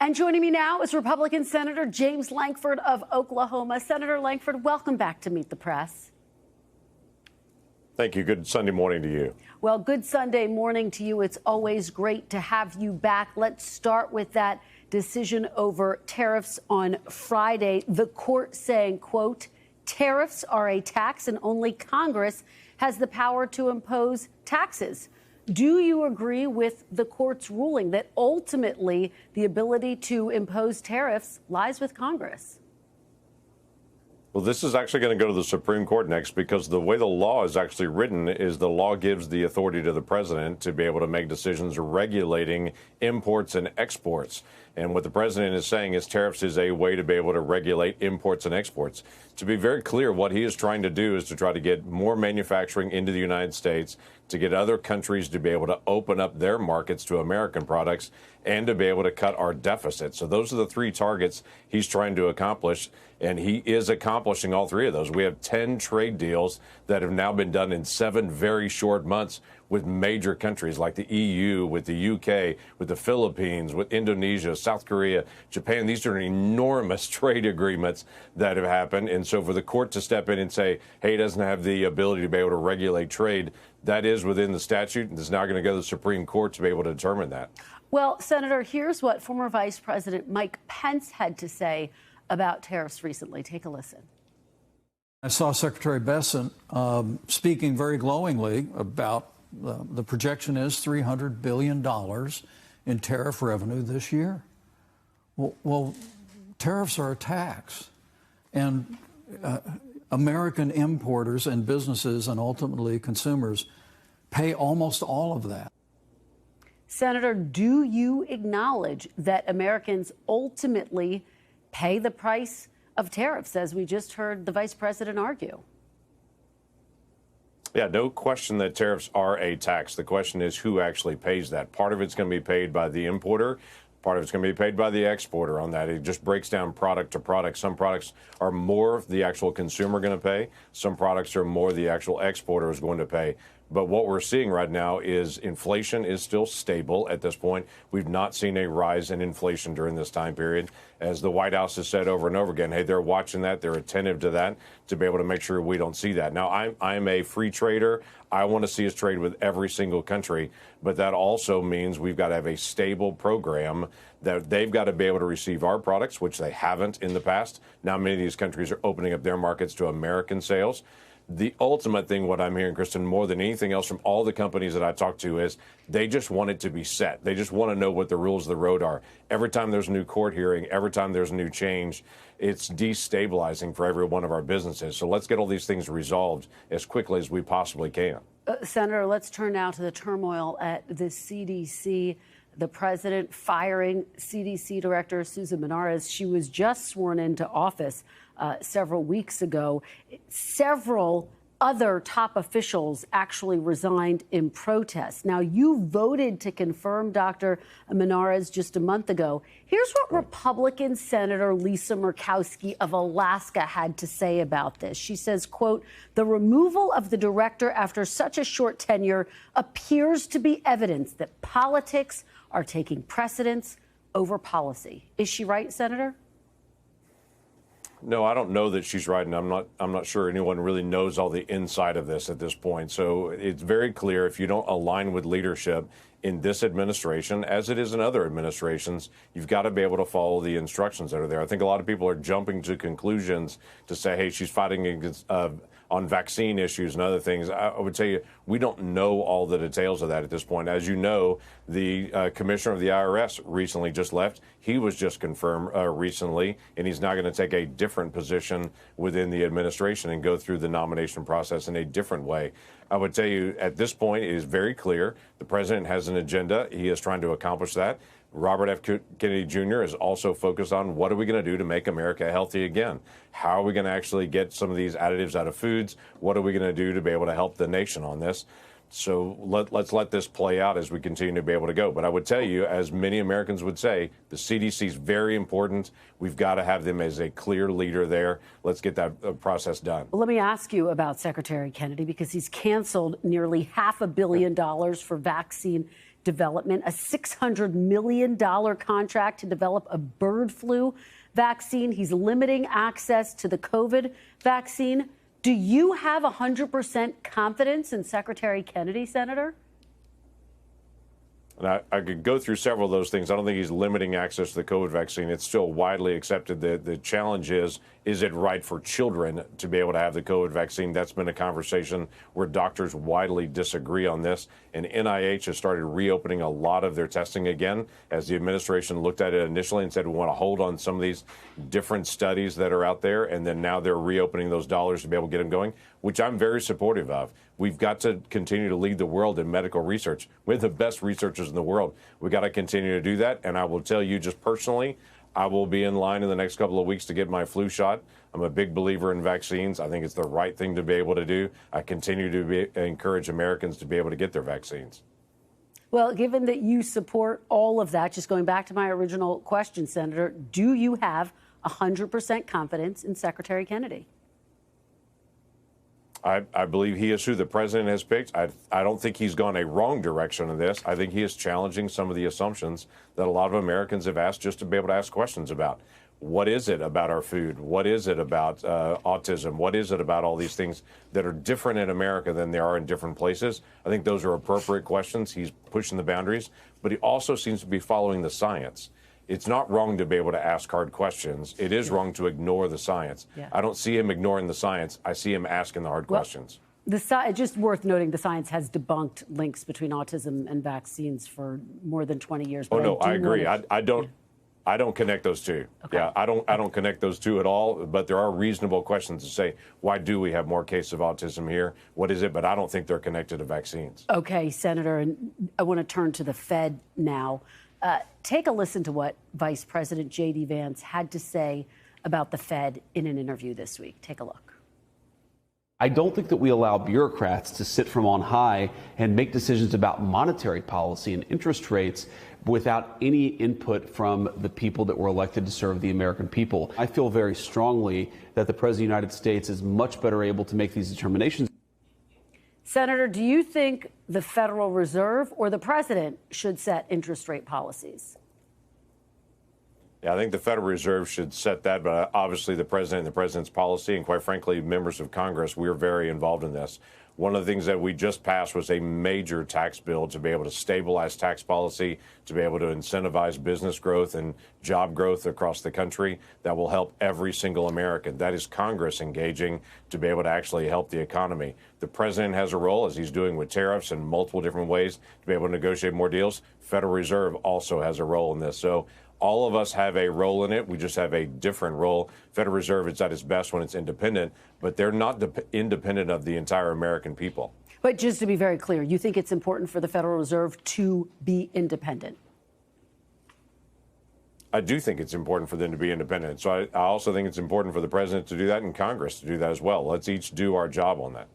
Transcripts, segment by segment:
And joining me now is Republican Senator James Lankford of Oklahoma. Senator Lankford, welcome back to Meet the Press. Thank you. Good Sunday morning to you. Well, good Sunday morning to you. It's always great to have you back. Let's start with that decision over tariffs on Friday. The court saying, quote, tariffs are a tax and only Congress has the power to impose taxes. Do you agree with the court's ruling that ultimately the ability to impose tariffs lies with Congress? Well, this is actually going to go to the Supreme Court next, because the way the law is actually written is the law gives the authority to the president to be able to make decisions regulating imports and exports. And what the president is saying is tariffs is a way to be able to regulate imports and exports. To be very clear, what he is trying to do is to try to get more manufacturing into the United States, to get other countries to be able to open up their markets to American products, and to be able to cut our deficit. So those are the three targets he's trying to accomplish, and he is accomplishing all three of those. We have 10 trade deals that have now been done in 7 very short months with major countries like the EU, with the UK, with the Philippines, with Indonesia, South Korea, Japan. These are enormous trade agreements that have happened. And so for the court to step in and say, hey, he doesn't have the ability to be able to regulate trade, that is within the statute, and it's now going to go to the Supreme Court to be able to determine that. Well, Senator, here's what former Vice President Mike Pence had to say about tariffs recently. Take a listen. I saw Secretary Bessent speaking very glowingly about the projection is $300 billion in tariff revenue this year. Well, tariffs are a tax, and American importers and businesses and ultimately consumers pay almost all of that. Senator, do you acknowledge that Americans ultimately pay the price of tariffs, as we just heard the vice president argue? Yeah, no question that tariffs are a tax. The question is who actually pays that. Part of it's going to be paid by the importer. Part of it's going to be paid by the exporter on that. It just breaks down product to product. Some products are more the actual consumer going to pay. Some products are more the actual exporter is going to pay. But what we're seeing right now is inflation is still stable at this point. We've not seen a rise in inflation during this time period. As the White House has said over and over again, hey, they're watching that. They're attentive to that to be able to make sure we don't see that. Now, I'm a free trader. I want to see us trade with every single country. But that also means we've got to have a stable program that they've got to be able to receive our products, which they haven't in the past. Now, many of these countries are opening up their markets to American sales. The ultimate thing, what I'm hearing, Kristen, more than anything else from all the companies that I talk to is they just want it to be set. They just want to know what the rules of the road are. Every time there's a new court hearing, every time there's a new change, it's destabilizing for every one of our businesses. So let's get all these things resolved as quickly as we possibly can. Senator, let's turn now to the turmoil at the CDC. The president firing CDC Director Susan Menares. She was just sworn into office several weeks ago. Several other top officials actually resigned in protest. Now, you voted to confirm Dr. Menares just a month ago. Here's what Republican Senator Lisa Murkowski of Alaska had to say about this. She says, quote, the removal of the director after such a short tenure appears to be evidence that politics are taking precedence over policy. Is she right, Senator? No, I don't know that she's right, and I'm not sure anyone really knows all the inside of this at this point. So it's very clear if you don't align with leadership in this administration, as it is in other administrations, you've got to be able to follow the instructions that are there. I think a lot of people are jumping to conclusions to say, hey, she's fighting against on vaccine issues and other things. I would tell you, we don't know all the details of that at this point. As you know, the commissioner of the IRS recently just left. He was just confirmed recently, and he's now going to take a different position within the administration and go through the nomination process in a different way. I would tell you at this point, it is very clear the president has an agenda. He is trying to accomplish that. Robert F. Kennedy Jr. is also focused on what are we going to do to make America healthy again? How are we going to actually get some of these additives out of foods? What are we going to do to be able to help the nation on this? So let's let this play out as we continue to be able to go. But I would tell you, as many Americans would say, the CDC is very important. We've got to have them as a clear leader there. Let's get that process done. Well, let me ask you about Secretary Kennedy, because he's canceled nearly $500 million for vaccine development, a $600 million contract to develop a bird flu vaccine. He's limiting access to the COVID vaccine. Do you have 100% confidence in Secretary Kennedy, Senator? And I could go through several of those things. I don't think he's limiting access to the COVID vaccine. It's still widely accepted. The challenge is it right for children to be able to have the COVID vaccine? That's been a conversation where doctors widely disagree on this. And NIH has started reopening a lot of their testing again, as the administration looked at it initially and said, we want to hold on some of these different studies that are out there. And then now they're reopening those dollars to be able to get them going, which I'm very supportive of. We've got to continue to lead the world in medical research. We're the best researchers in the world. We've got to continue to do that. And I will tell you just personally, I will be in line in the next couple of weeks to get my flu shot. I'm a big believer in vaccines. I think it's the right thing to be able to do. I continue to encourage Americans to be able to get their vaccines. Well, given that you support all of that, just going back to my original question, Senator, do you have 100% confidence in Secretary Kennedy? I believe he is who the president has picked. I don't think he's gone a wrong direction in this. I think he is challenging some of the assumptions that a lot of Americans have asked just to be able to ask questions about. What is it about our food? What is it about autism? What is it about all these things that are different in America than they are in different places? I think those are appropriate questions. He's pushing the boundaries, but he also seems to be following the science. It's not wrong to be able to ask hard questions. It is wrong to ignore the science. Yeah. I don't see him ignoring the science. I see him asking the hard questions. Just worth noting, the science has debunked links between autism and vaccines for more than 20 years. But I agree. I don't connect those two. Okay. Yeah, I don't connect those two at all. But there are reasonable questions to say, why do we have more cases of autism here? What is it? But I don't think they're connected to vaccines. Okay, Senator, and I want to turn to the Fed now. Take a listen to what Vice President J.D. Vance had to say about the Fed in an interview this week. Take a look. I don't think that we allow bureaucrats to sit from on high and make decisions about monetary policy and interest rates without any input from the people that were elected to serve the American people. I feel very strongly that the President of the United States is much better able to make these determinations. Senator, do you think the Federal Reserve or the president should set interest rate policies? Yeah, I think the Federal Reserve should set that, but obviously the president and the president's policy, and quite frankly, members of Congress, we're very involved in this. One of the things that we just passed was a major tax bill to be able to stabilize tax policy, to be able to incentivize business growth and job growth across the country that will help every single American. That is Congress engaging to be able to actually help the economy. The president has a role, as he's doing with tariffs in multiple different ways, to be able to negotiate more deals. Federal Reserve also has a role in this. So all of us have a role in it. We just have a different role. Federal Reserve is at its best when it's independent, but they're not independent of the entire American people. But just to be very clear, you think it's important for the Federal Reserve to be independent? I do think it's important for them to be independent. So I also think it's important for the president to do that and Congress to do that as well. Let's each do our job on that.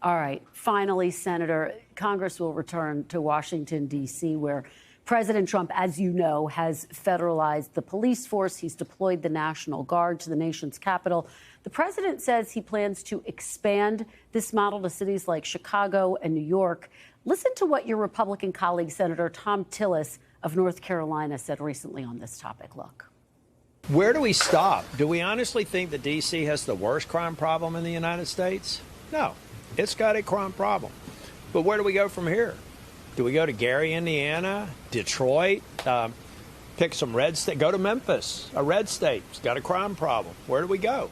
All right. Finally, Senator, Congress will return to Washington, D.C., where President Trump, as you know, has federalized the police force. He's deployed the National Guard to the nation's capital. The president says he plans to expand this model to cities like Chicago and New York. Listen to what your Republican colleague, Senator Tom Tillis of North Carolina, said recently on this topic. Look. Where do we stop? Do we honestly think that D.C. has the worst crime problem in the United States? No, it's got a crime problem. But where do we go from here? Do we go to Gary, Indiana, Detroit, pick some red state, go to Memphis, a red state, it's got a crime problem. Where do we go?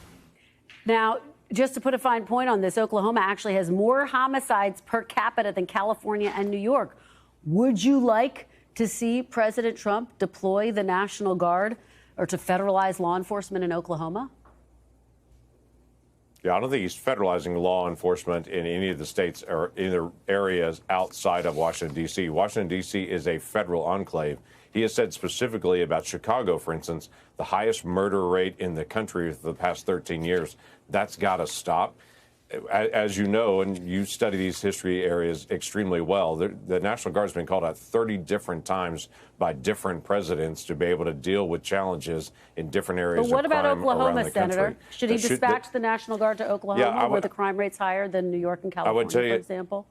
Now, just to put a fine point on this, Oklahoma actually has more homicides per capita than California and New York. Would you like to see President Trump deploy the National Guard or to federalize law enforcement in Oklahoma? Yeah, I don't think he's federalizing law enforcement in any of the states or in the areas outside of Washington, D.C. Washington, D.C. is a federal enclave. He has said specifically about Chicago, for instance, the highest murder rate in the country for the past 13 years. That's got to stop. As you know, and you study these history areas extremely well, the National Guard has been called out 30 different times by different presidents to be able to deal with challenges in different areas of crime around the country. But what about Oklahoma, Senator? Should he dispatch the National Guard to Oklahoma, where the crime rate's higher than New York and California, for example?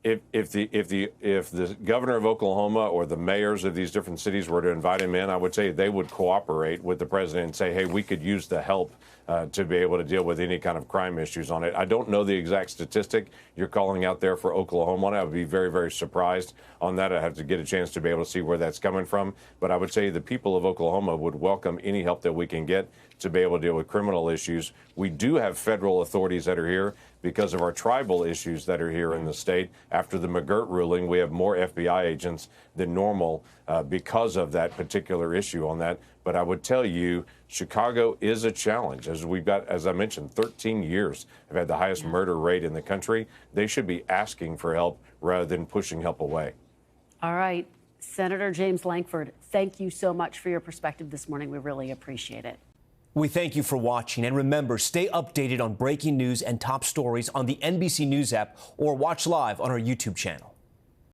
If the governor of Oklahoma or the mayors of these different cities were to invite him in, I would say they would cooperate with the president and say, hey, we could use the help to be able to deal with any kind of crime issues on it. I don't know the exact statistic you're calling out there for Oklahoma. I would be very, very surprised on that. I have to get a chance to be able to see where that's coming from. But I would say the people of Oklahoma would welcome any help that we can get to be able to deal with criminal issues. We do have federal authorities that are here because of our tribal issues that are here in the state. After the McGirt ruling, we have more FBI agents than normal because of that particular issue on that. But I would tell you, Chicago is a challenge. As we've got, as I mentioned, 13 years have had the highest murder rate in the country. They should be asking for help rather than pushing help away. All right. Senator James Lankford, thank you so much for your perspective this morning. We really appreciate it. We thank you for watching. And remember, stay updated on breaking news and top stories on the NBC News app or watch live on our YouTube channel.